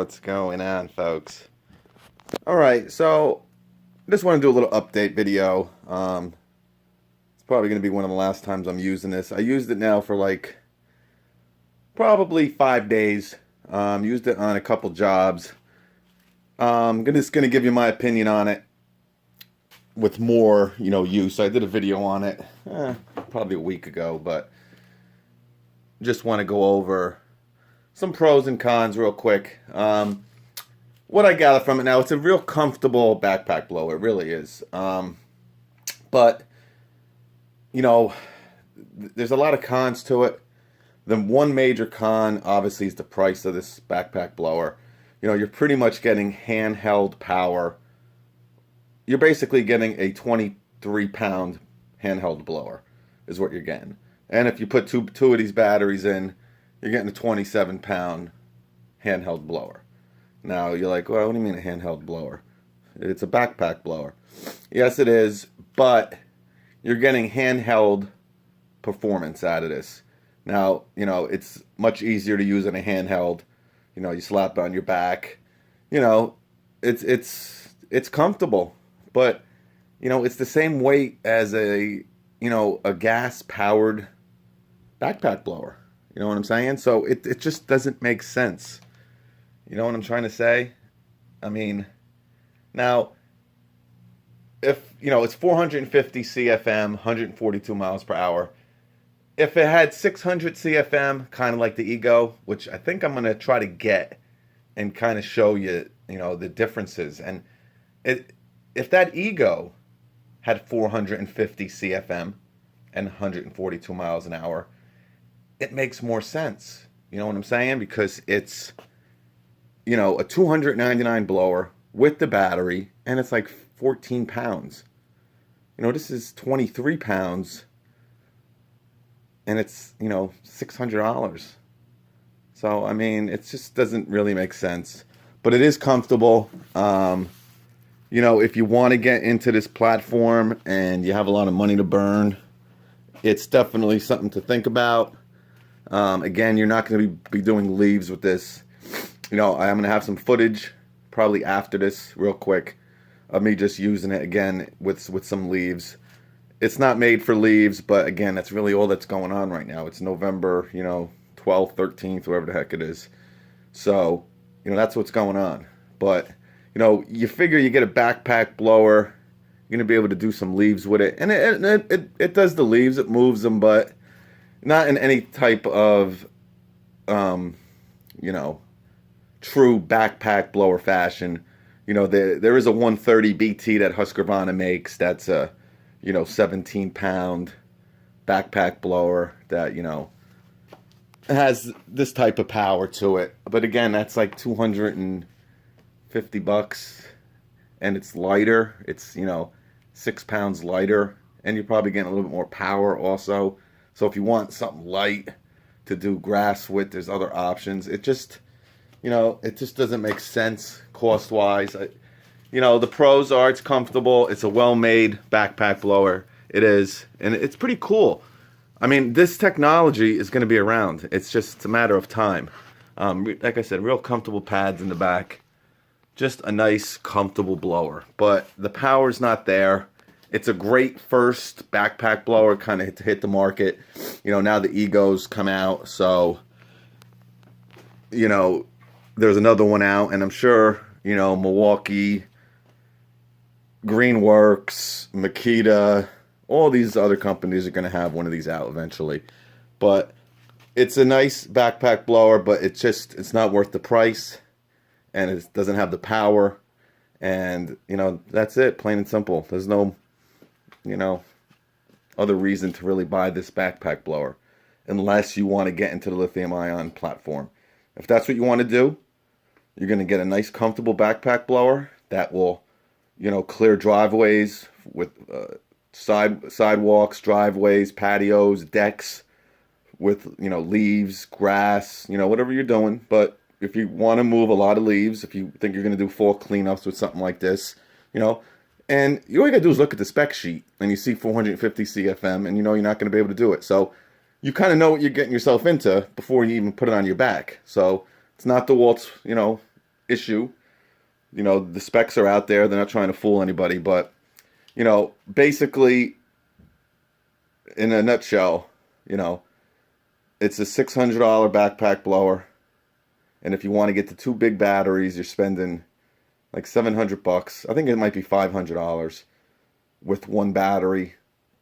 What's going on, folks? Alright, so I just want to do a little update video. It's probably going to be one of the last times I'm using this. I used it now for like probably 5 days. Used it on a couple jobs. I'm just going to give you my opinion on it with more, use. I did a video on it probably a week ago, but just want to go over some pros and cons real quick. What I gather from it now, it's a real comfortable backpack blower. It really is. But, there's a lot of cons to it. The one major con, obviously, is the price of this backpack blower. You're pretty much getting handheld power. You're basically getting a 23-pound handheld blower is what you're getting. And if you put two of these batteries in, you're getting a 27-pound handheld blower. Now, you're like, well, what do you mean a handheld blower? It's a backpack blower. Yes, it is, but you're getting handheld performance out of this. Now, it's much easier to use in a handheld. You slap it on your back. It's comfortable, but, it's the same weight as a gas-powered backpack blower. You know what I'm saying? So it just doesn't make sense. You know what I'm trying to say? I mean, now, if, it's 450 CFM, 142 miles per hour. If it had 600 CFM, kind of like the Ego, which I think I'm going to try to get and kind of show you, the differences. And if that Ego had 450 CFM and 142 miles an hour, it makes more sense. You know what I'm saying? Because it's, a 299 blower with the battery, and it's like 14 pounds. This is 23 pounds, and it's, $600. So, I mean, it just doesn't really make sense. But it is comfortable. If you want to get into this platform and you have a lot of money to burn, it's definitely something to think about. Again, you're not going to be doing leaves with this. I'm going to have some footage probably after this real quick of me just using it again with some leaves. It's not made for leaves, but again, that's really all that's going on right now. It's November, 12th, 13th, whatever the heck it is. So, that's what's going on. But, you figure you get a backpack blower, you're going to be able to do some leaves with it. And it does the leaves, it moves them, but not in any type of, true backpack blower fashion. There is a 130 BT that Husqvarna makes. That's a, 17-pound backpack blower that, has this type of power to it. But again, that's like $250, and it's lighter. It's, 6 pounds lighter, and you're probably getting a little bit more power also. So if you want something light to do grass with, there's other options. It just doesn't make sense cost-wise. The pros are it's comfortable. It's a well-made backpack blower. It is. And it's pretty cool. I mean, this technology is going to be around. It's a matter of time. Like I said, real comfortable pads in the back. Just a nice, comfortable blower. But the power's not there. It's a great first backpack blower kind of to hit the market. Now the Egos come out. So, there's another one out. And I'm sure, Milwaukee, Greenworks, Makita, all these other companies are going to have one of these out eventually. But it's a nice backpack blower, but it's not worth the price. And it doesn't have the power. And, that's it, plain and simple. There's no, other reason to really buy this backpack blower unless you want to get into the lithium-ion platform. If that's what you want to do, you're going to get a nice, comfortable backpack blower that will, clear driveways with sidewalks, driveways, patios, decks with, leaves, grass, whatever you're doing. But if you want to move a lot of leaves, if you think you're going to do fall cleanups with something like this, and all you got to do is look at the spec sheet and you see 450 CFM and you're not going to be able to do it. So you kind of know what you're getting yourself into before you even put it on your back. So it's not DeWalt's, issue. You know, the specs are out there. They're not trying to fool anybody. But, you know, basically, in a nutshell, you know, it's a $600 backpack blower. And if you want to get the 2 big batteries, you're spending like $700. I think it might be $500 with 1 battery.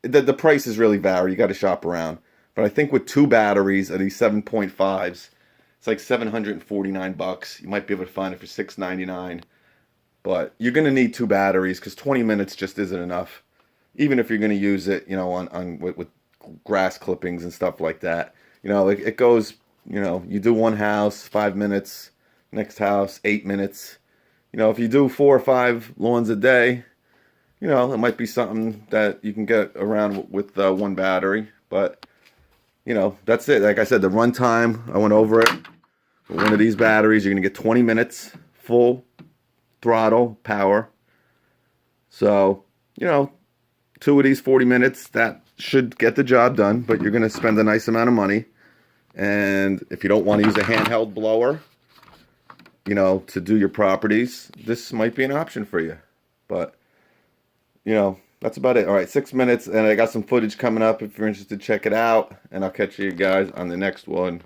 The prices really vary. You got to shop around. But I think with 2 batteries of these 7.5s, it's like $749. You might be able to find it for $699. But you're going to need 2 batteries because 20 minutes just isn't enough. Even if you're going to use it, you know, with grass clippings and stuff like that. You know, it goes, you know, you do one house, 5 minutes. Next house, 8 minutes. You know, if you do 4 or 5 lawns a day, you know, it might be something that you can get around with 1 battery. But, you know, that's it. Like I said, the run time, I went over it. With one of these batteries, you're going to get 20 minutes full throttle power. So, you know, 2 of these 40 minutes, that should get the job done. But you're going to spend a nice amount of money. And if you don't want to use a handheld blower, you know, to do your properties, this might be an option for you. But, you know, that's about it. All right, 6 minutes, and I got some footage coming up if you're interested, check it out. And I'll catch you guys on the next one.